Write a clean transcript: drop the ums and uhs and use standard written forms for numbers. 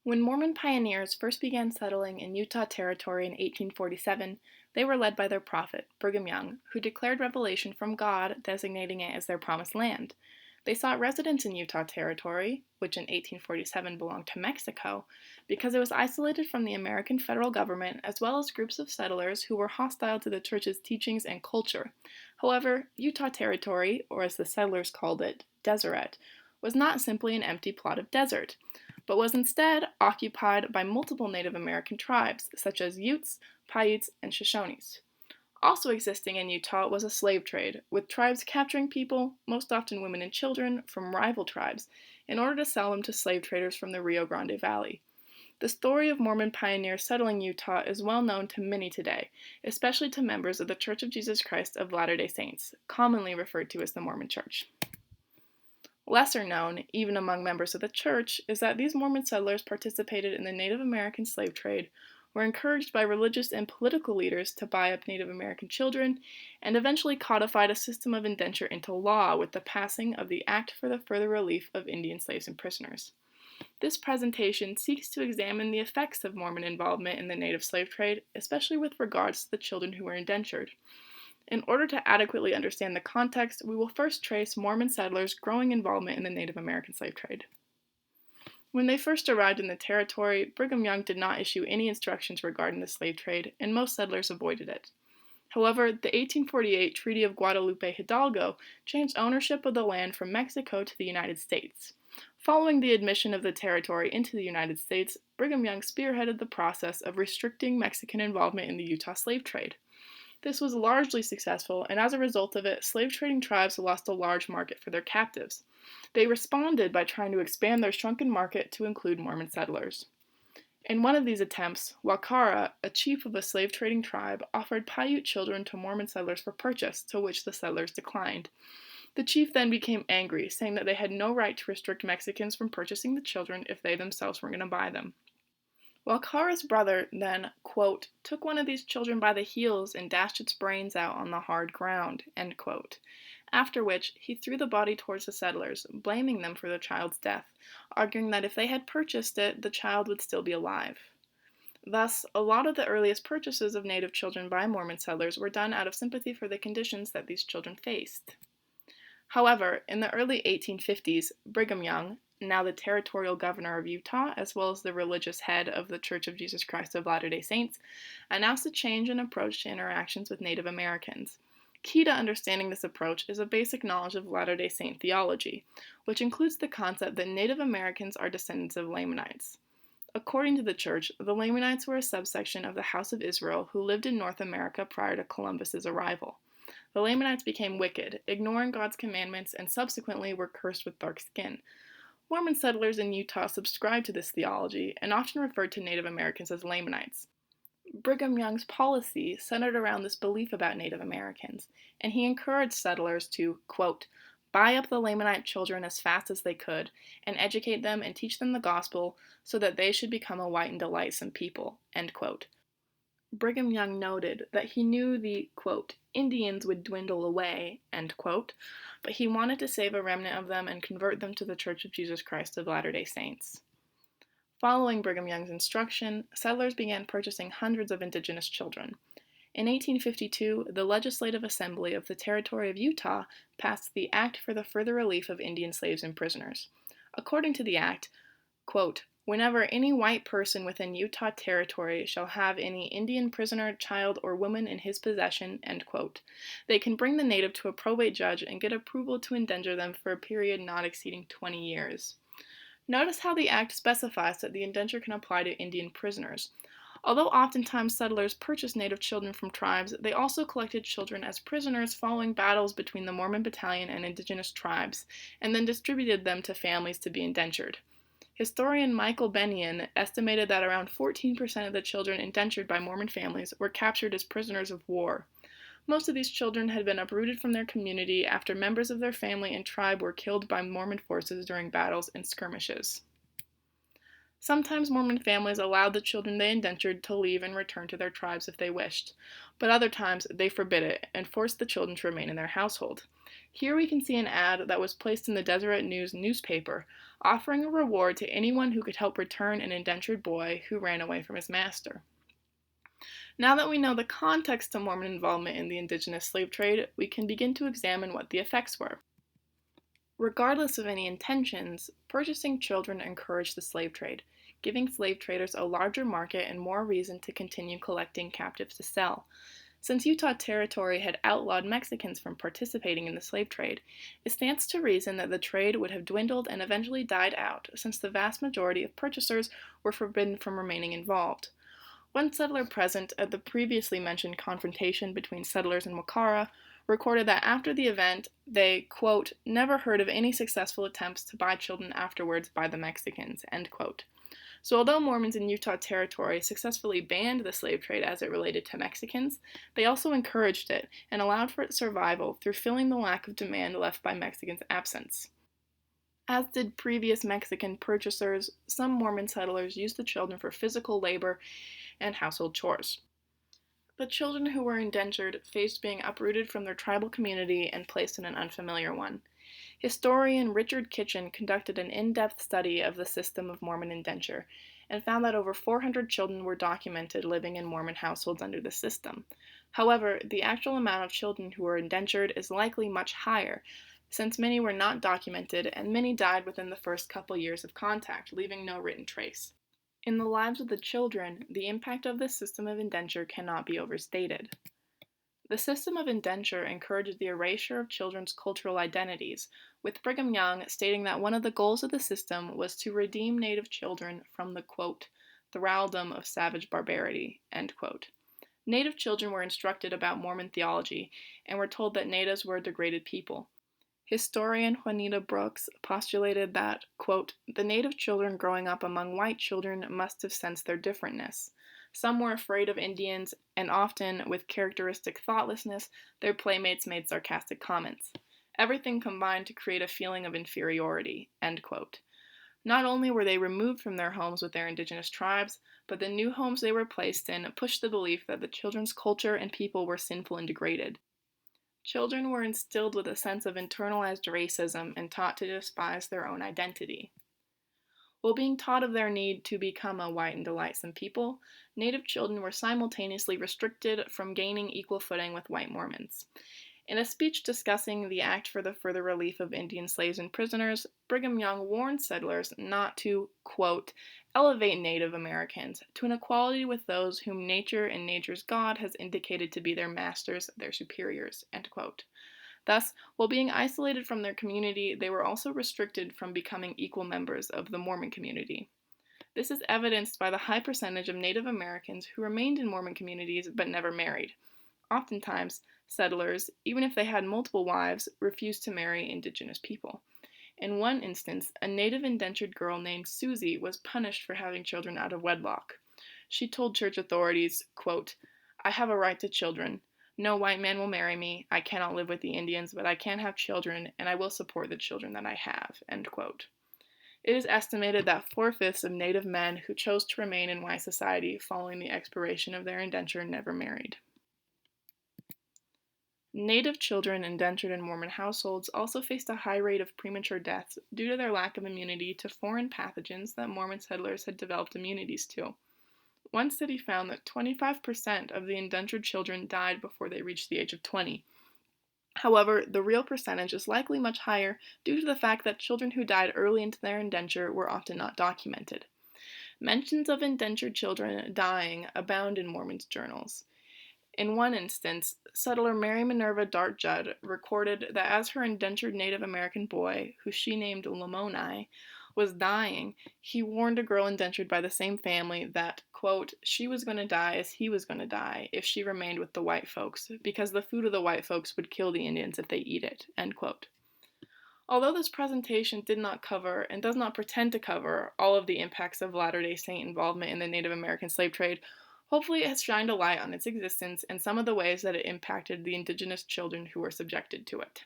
When Mormon pioneers first began settling in Utah Territory in 1847, they were led by their prophet, Brigham Young, who declared revelation from God designating it as their promised land. They sought residence in Utah Territory, which in 1847 belonged to Mexico, because it was isolated from the American federal government as well as groups of settlers who were hostile to the church's teachings and culture. However, Utah Territory, or as the settlers called it, Deseret, was not simply an empty plot of desert, but was instead occupied by multiple Native American tribes, such as Utes, Paiutes, and Shoshones. Also existing in Utah was a slave trade, with tribes capturing people, most often women and children, from rival tribes, in order to sell them to slave traders from the Rio Grande Valley. The story of Mormon pioneers settling Utah is well known to many today, especially to members of the Church of Jesus Christ of Latter-day Saints, commonly referred to as the Mormon Church. Lesser known, even among members of the church, is that these Mormon settlers participated in the Native American slave trade, were encouraged by religious and political leaders to buy up Native American children, and eventually codified a system of indenture into law with the passing of the Act for the Further Relief of Indian Slaves and Prisoners. This presentation seeks to examine the effects of Mormon involvement in the native slave trade, especially with regards to the children who were indentured. In order to adequately understand the context, we will first trace Mormon settlers' growing involvement in the Native American slave trade. When they first arrived in the territory, Brigham Young did not issue any instructions regarding the slave trade, and most settlers avoided it. However, the 1848 Treaty of Guadalupe Hidalgo changed ownership of the land from Mexico to the United States. Following the admission of the territory into the United States, Brigham Young spearheaded the process of restricting Mexican involvement in the Utah slave trade. This was largely successful, and as a result of it, slave trading tribes lost a large market for their captives. They responded by trying to expand their shrunken market to include Mormon settlers. In one of these attempts, Wakara, a chief of a slave trading tribe, offered Paiute children to Mormon settlers for purchase, to which the settlers declined. The chief then became angry, saying that they had no right to restrict Mexicans from purchasing the children if they themselves were going to buy them. Wakara's brother then, quote, took one of these children by the heels and dashed its brains out on the hard ground, end quote. After which, he threw the body towards the settlers, blaming them for the child's death, arguing that if they had purchased it, the child would still be alive. Thus, a lot of the earliest purchases of native children by Mormon settlers were done out of sympathy for the conditions that these children faced. However, in the early 1850s, Brigham Young, now the territorial governor of Utah, as well as the religious head of the Church of Jesus Christ of Latter-day Saints, announced a change in approach to interactions with Native Americans. Key to understanding this approach is a basic knowledge of Latter-day Saint theology, which includes the concept that Native Americans are descendants of Lamanites. According to the Church, the Lamanites were a subsection of the House of Israel who lived in North America prior to Columbus's arrival. The Lamanites became wicked, ignoring God's commandments, and subsequently were cursed with dark skin. Mormon settlers in Utah subscribed to this theology and often referred to Native Americans as Lamanites. Brigham Young's policy centered around this belief about Native Americans, and he encouraged settlers to, quote, buy up the Lamanite children as fast as they could, and educate them and teach them the gospel so that they should become a white and delightsome people, end quote. Brigham Young noted that he knew the, quote, Indians would dwindle away, end quote, but he wanted to save a remnant of them and convert them to the Church of Jesus Christ of Latter-day Saints. Following Brigham Young's instruction, settlers began purchasing hundreds of indigenous children. In 1852, the Legislative Assembly of the Territory of Utah passed the Act for the Further Relief of Indian Slaves and Prisoners. According to the Act, quote, whenever any white person within Utah Territory shall have any Indian prisoner, child, or woman in his possession, end quote, they can bring the native to a probate judge and get approval to indenture them for a period not exceeding 20 years. Notice how the Act specifies that the indenture can apply to Indian prisoners. Although oftentimes settlers purchased native children from tribes, they also collected children as prisoners following battles between the Mormon Battalion and indigenous tribes, and then distributed them to families to be indentured. Historian Michael Bennion estimated that around 14% of the children indentured by Mormon families were captured as prisoners of war. Most of these children had been uprooted from their community after members of their family and tribe were killed by Mormon forces during battles and skirmishes. Sometimes Mormon families allowed the children they indentured to leave and return to their tribes if they wished, but other times they forbid it and forced the children to remain in their household. Here we can see an ad that was placed in the Deseret News newspaper, offering a reward to anyone who could help return an indentured boy who ran away from his master. Now that we know the context of Mormon involvement in the indigenous slave trade, we can begin to examine what the effects were. Regardless of any intentions, purchasing children encouraged the slave trade, giving slave traders a larger market and more reason to continue collecting captives to sell. Since Utah Territory had outlawed Mexicans from participating in the slave trade, it stands to reason that the trade would have dwindled and eventually died out, since the vast majority of purchasers were forbidden from remaining involved. One settler present at the previously mentioned confrontation between settlers and Wakara recorded that after the event, they, quote, never heard of any successful attempts to buy children afterwards by the Mexicans, end quote. So although Mormons in Utah Territory successfully banned the slave trade as it related to Mexicans, they also encouraged it and allowed for its survival through filling the lack of demand left by Mexicans' absence. As did previous Mexican purchasers, some Mormon settlers used the children for physical labor and household chores. The children who were indentured faced being uprooted from their tribal community and placed in an unfamiliar one. Historian Richard Kitchen conducted an in-depth study of the system of Mormon indenture and found that over 400 children were documented living in Mormon households under the system. However, the actual amount of children who were indentured is likely much higher, since many were not documented and many died within the first couple years of contact, leaving no written trace. In the lives of the children, the impact of this system of indenture cannot be overstated. The system of indenture encouraged the erasure of children's cultural identities, with Brigham Young stating that one of the goals of the system was to redeem Native children from the, quote, thraldom of savage barbarity, end quote. Native children were instructed about Mormon theology and were told that natives were a degraded people. Historian Juanita Brooks postulated that, quote, the native children growing up among white children must have sensed their differentness. Some were afraid of Indians, and often, with characteristic thoughtlessness, their playmates made sarcastic comments. Everything combined to create a feeling of inferiority, end quote. Not only were they removed from their homes with their indigenous tribes, but the new homes they were placed in pushed the belief that the children's culture and people were sinful and degraded. Children were instilled with a sense of internalized racism and taught to despise their own identity. While being taught of their need to become a white and delightsome people, Native children were simultaneously restricted from gaining equal footing with white Mormons. In a speech discussing the Act for the Further Relief of Indian Slaves and Prisoners, Brigham Young warned settlers not to, quote, elevate Native Americans to an equality with those whom nature and nature's God has indicated to be their masters, their superiors, end quote. Thus, while being isolated from their community, they were also restricted from becoming equal members of the Mormon community. This is evidenced by the high percentage of Native Americans who remained in Mormon communities but never married. Oftentimes, settlers, even if they had multiple wives, refused to marry indigenous people. In one instance, a native indentured girl named Susie was punished for having children out of wedlock. She told church authorities, quote, I have a right to children. No white man will marry me. I cannot live with the Indians, but I can have children, and I will support the children that I have, end quote. It is estimated that 4/5 of Native men who chose to remain in white society following the expiration of their indenture never married. Native children indentured in Mormon households also faced a high rate of premature deaths due to their lack of immunity to foreign pathogens that Mormon settlers had developed immunities to. One study found that 25% of the indentured children died before they reached the age of 20. However, the real percentage is likely much higher due to the fact that children who died early into their indenture were often not documented. Mentions of indentured children dying abound in Mormons' journals. In one instance, settler Mary Minerva Dart Judd recorded that as her indentured Native American boy, who she named Lamoni, was dying, he warned a girl indentured by the same family that, quote, she was going to die as he was going to die if she remained with the white folks, because the food of the white folks would kill the Indians if they eat it, end quote. Although this presentation did not cover, and does not pretend to cover, all of the impacts of Latter-day Saint involvement in the Native American slave trade, hopefully it has shined a light on its existence and some of the ways that it impacted the indigenous children who were subjected to it.